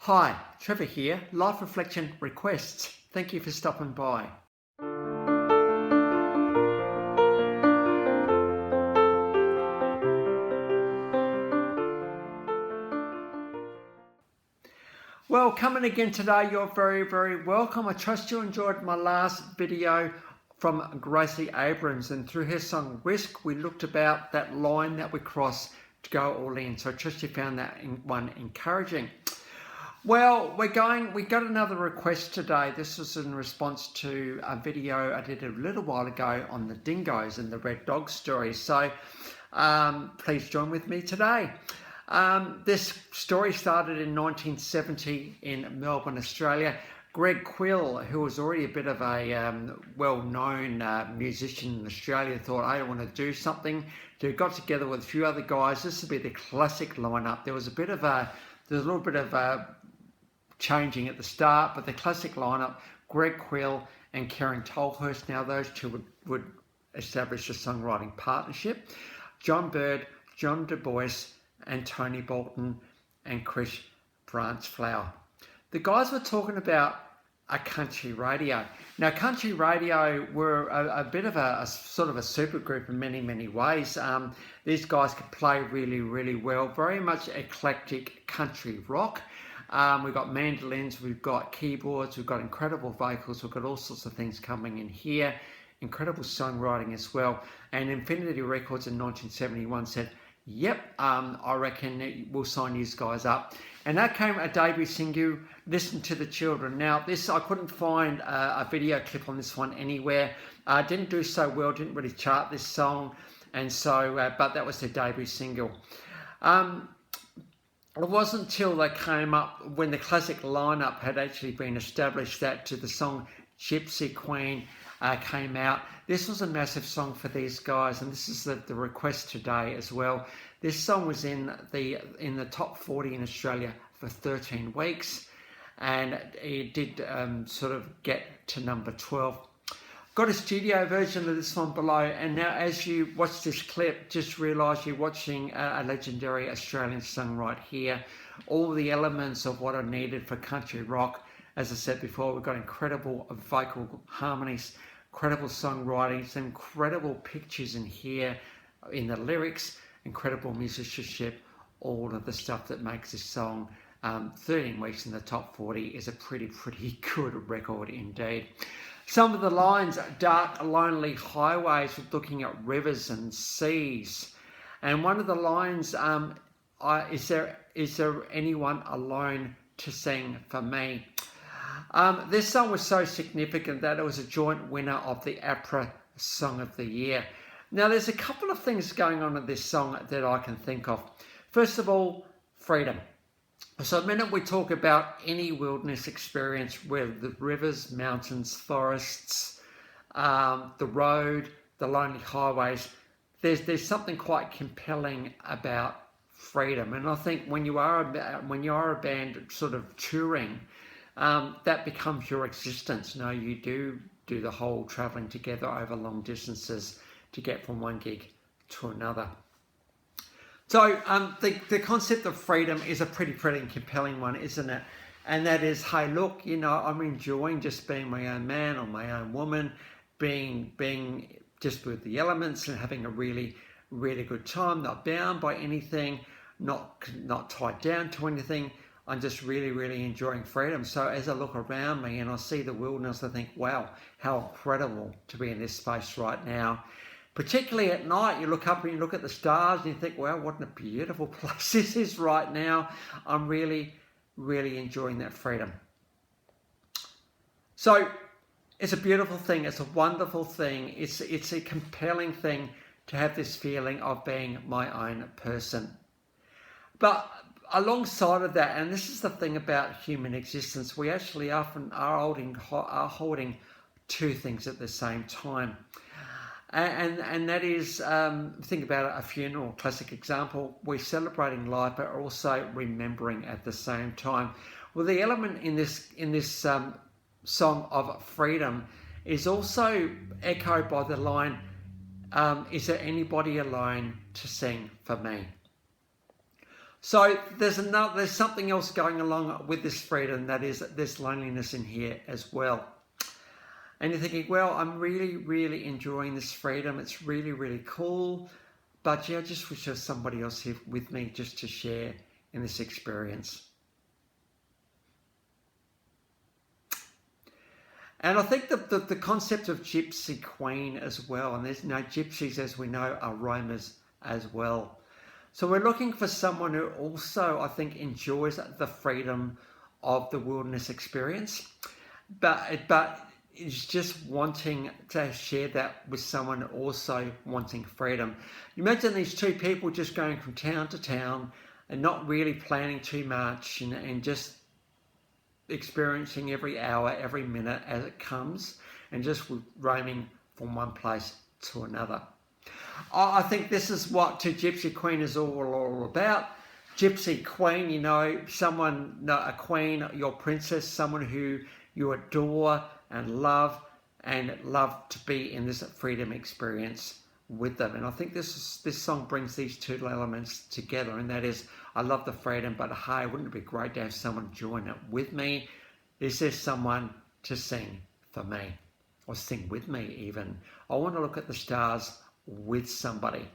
Hi, Trevor here, Life Reflection Requests. Thank you for stopping by. Well, coming again today, you're very welcome. I trust you enjoyed my last video from Gracie Abrams, and through her song Risk, we looked about that line that we cross to go all in. So I trust you found that one encouraging. Well, we got another request today. This was in response to a video I did a little while ago on the dingoes and the red dog story. So please join with me today. This story started in 1970 in Melbourne, Australia. Greg Quill, who was already a bit of a well-known musician in Australia, thought, I want to do something. So he got together with a few other guys. This would be the classic lineup. There was a little bit of changing at the start, but the classic lineup, Greg Quill and Karen Tolhurst. Now those two would establish a songwriting partnership. John Bird, John Du Bois, and Tony Bolton and Chris Branchflower. The guys were talking about a country radio. Now, country radio were a bit of a sort of a super group in many ways. These guys could play really well, very much eclectic country rock. We've got mandolins, we've got keyboards, we've got incredible vocals, we've got all sorts of things coming in here. Incredible songwriting as well. And Infinity Records in 1971 said, yep, I reckon we'll sign these guys up. And that came a debut single, Listen to the Children. Now, this, I couldn't find a video clip on this one anywhere. Didn't do so well, didn't really chart this song. And so, but that was their debut single. It wasn't until they came up, when the classic lineup had actually been established, that to the song Gypsy Queen came out. This was a massive song for these guys, and this is the request today as well. This song was in the top 40 in Australia for 13 weeks, and it did sort of get to number 12. Got a studio version of this one below, and now as you watch this clip, just realise you're watching a legendary Australian song right here. All the elements of what are needed for country rock. As I said before, we've got incredible vocal harmonies, incredible songwriting, some incredible pictures in here, in the lyrics, incredible musicianship, all of the stuff that makes this song 13 weeks in the top 40 is a pretty good record indeed. Some of the lines, dark, lonely highways, with looking at rivers and seas. And one of the lines, is there anyone alone to sing for me? This song was so significant that it was a joint winner of the APRA Song of the Year. Now, there's a couple of things going on in this song that I can think of. First of all, freedom. So the minute we talk about any wilderness experience, where the rivers, mountains, forests, the road, the lonely highways, there's something quite compelling about freedom. And I think when you are a band sort of touring, that becomes your existence. You know, you do the whole traveling together over long distances to get from one gig to another. So the concept of freedom is a pretty compelling one, isn't it? And that is, hey, look, you know, I'm enjoying just being my own man or my own woman, being just with the elements and having a really good time, not bound by anything, not tied down to anything. I'm just really enjoying freedom. So as I look around me and I see the wilderness, I think, wow, how incredible to be in this space right now. Particularly at night, you look up and you look at the stars and you think, wow, what a beautiful place this is right now. I'm really enjoying that freedom. So it's a beautiful thing. It's a wonderful thing. It's a compelling thing to have this feeling of being my own person. But alongside of that, and this is the thing about human existence, we actually often are holding two things at the same time. And that is, think about a funeral, classic example. We're celebrating life, but also remembering at the same time. Well, the element in this song of freedom is also echoed by the line, is there anybody alone to sing for me? So there's something else going along with this freedom, that is there's loneliness in here as well. And you're thinking, well, I'm really, really enjoying this freedom. It's really, really cool. But yeah, I just wish there was somebody else here with me just to share in this experience. And I think the concept of Gypsy Queen as well, and there's gypsies, as we know, are roamers as well. So we're looking for someone who also, I think, enjoys the freedom of the wilderness experience, but is just wanting to share that with someone also wanting freedom. You imagine these two people just going from town to town and not really planning too much, and just experiencing every hour, every minute as it comes, and just roaming from one place to another. I think this is what To Gypsy Queen is all about. Gypsy Queen, a queen, your princess, someone who you adore and love to be in this freedom experience with them. And I think this song brings these two elements together, and that is, I love the freedom, but hey, wouldn't it be great to have someone join it with me? Is there someone to sing for me, or sing with me even? I want to look at the stars with somebody.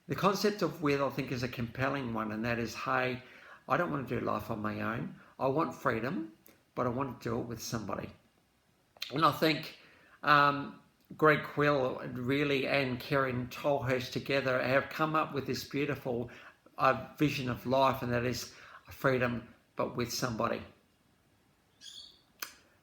The concept of with, I think, is a compelling one, and that is, hey, I don't want to do life on my own. I want freedom, but I want to do it with somebody. And I think Greg Quill really and Karen Tolhurst together have come up with this beautiful vision of life, and that is freedom, but with somebody.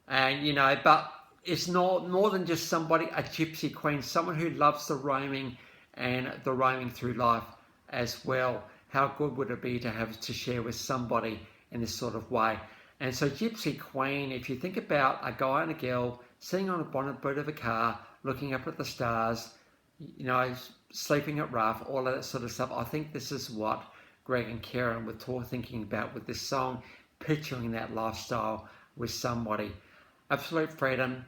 And but it's not more than just somebody, a gypsy queen, someone who loves the roaming and the roaming through life as well. How good would it be to have to share with somebody in this sort of way? And so Gypsy Queen, if you think about a guy and a girl sitting on a bonnet boot of a car, looking up at the stars, sleeping at rough, all of that sort of stuff, I think this is what Greg and Karen were thinking about with this song, picturing that lifestyle with somebody. Absolute freedom,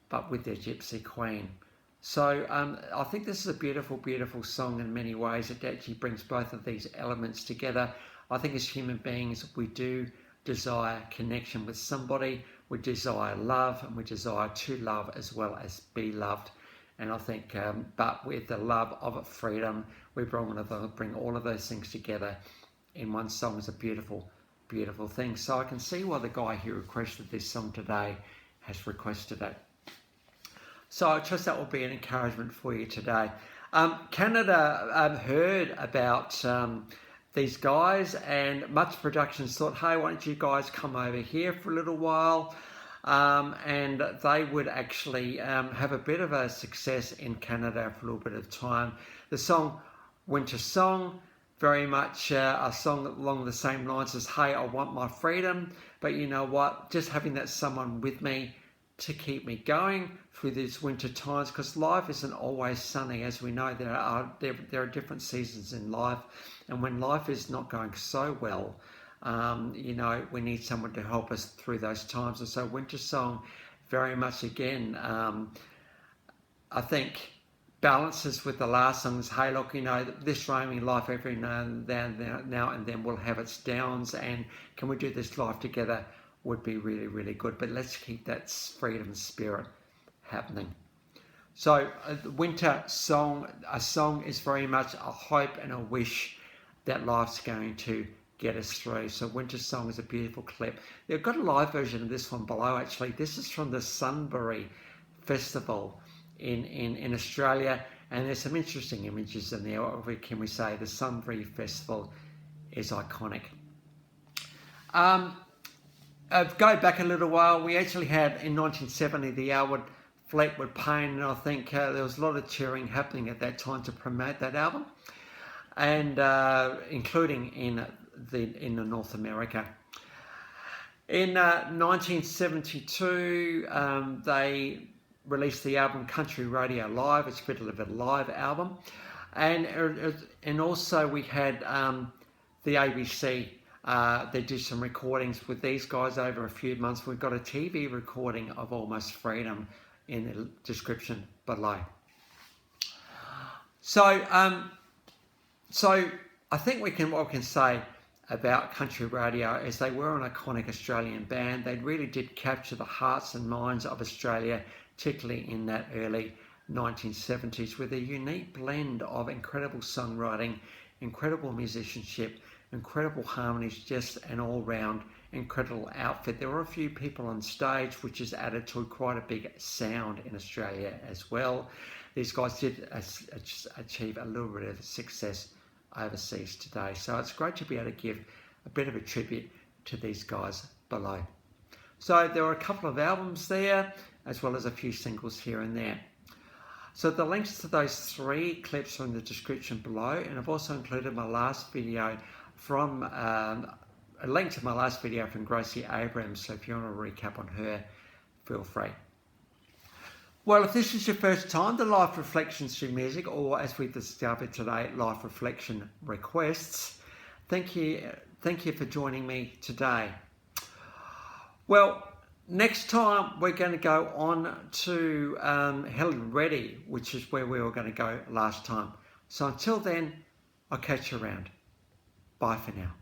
but with their Gypsy Queen. So I think this is a beautiful, beautiful song in many ways. It actually brings both of these elements together. I think as human beings, we do desire connection with somebody. We desire love, and we desire to love as well as be loved. And I think, but with the love of freedom, we bring all of those things together in one song. Is a beautiful, beautiful thing. So I can see why the guy who requested this song today has requested it. So I trust that will be an encouragement for you today. Canada heard about these guys, and Much Productions thought, hey, why don't you guys come over here for a little while? And they would actually have a bit of a success in Canada for a little bit of time. The song Winter Song, very much a song along the same lines as, hey, I want my freedom, but you know what, just having that someone with me to keep me going through these winter times, because life isn't always sunny. As we know, there are different seasons in life, and when life is not going so well, we need someone to help us through those times. And so Winter Song very much, again, I think balances with the last songs. Hey, look, this roaming life every now and then will have its downs, and can we do this life together would be really, really good. But let's keep that freedom spirit happening. So Winter Song, a song is very much a hope and a wish that life's going to get us through. So Winter Song is a beautiful clip. They've got a live version of this one below, actually. This is from the Sunbury Festival in Australia, and there's some interesting images in there. What can we say? The Sunbury Festival is iconic. Go back a little while. We actually had in 1970 the Fleetwood Pain, and I think there was a lot of cheering happening at that time to promote that album, and including in North America. In 1972, they released the album Country Radio Live. It's a bit of a live album, and also we had the ABC. They did some recordings with these guys over a few months. We've got a TV recording of Almost Freedom in the description below. So I think what we can say about country radio is they were an iconic Australian band. They really did capture the hearts and minds of Australia, particularly in that early 1970s, with a unique blend of incredible songwriting, incredible musicianship, incredible harmonies, just an all-round incredible outfit. There were a few people on stage, which has added to quite a big sound in Australia as well. These guys did achieve a little bit of success overseas today, so it's great to be able to give a bit of a tribute to these guys below. So there are a couple of albums there, as well as a few singles here and there. So the links to those 3 clips are in the description below, and I've also included my last video from a link to my last video from Gracie Abrams, so if you want a recap on her, feel free. Well, if this is your first time to Life Reflections through Music, or as we discovered today, Life Reflection Requests, thank you for joining me today. Well, next time we're going to go on to Helen Reddy, which is where we were going to go last time. So until then, I'll catch you around. Bye for now.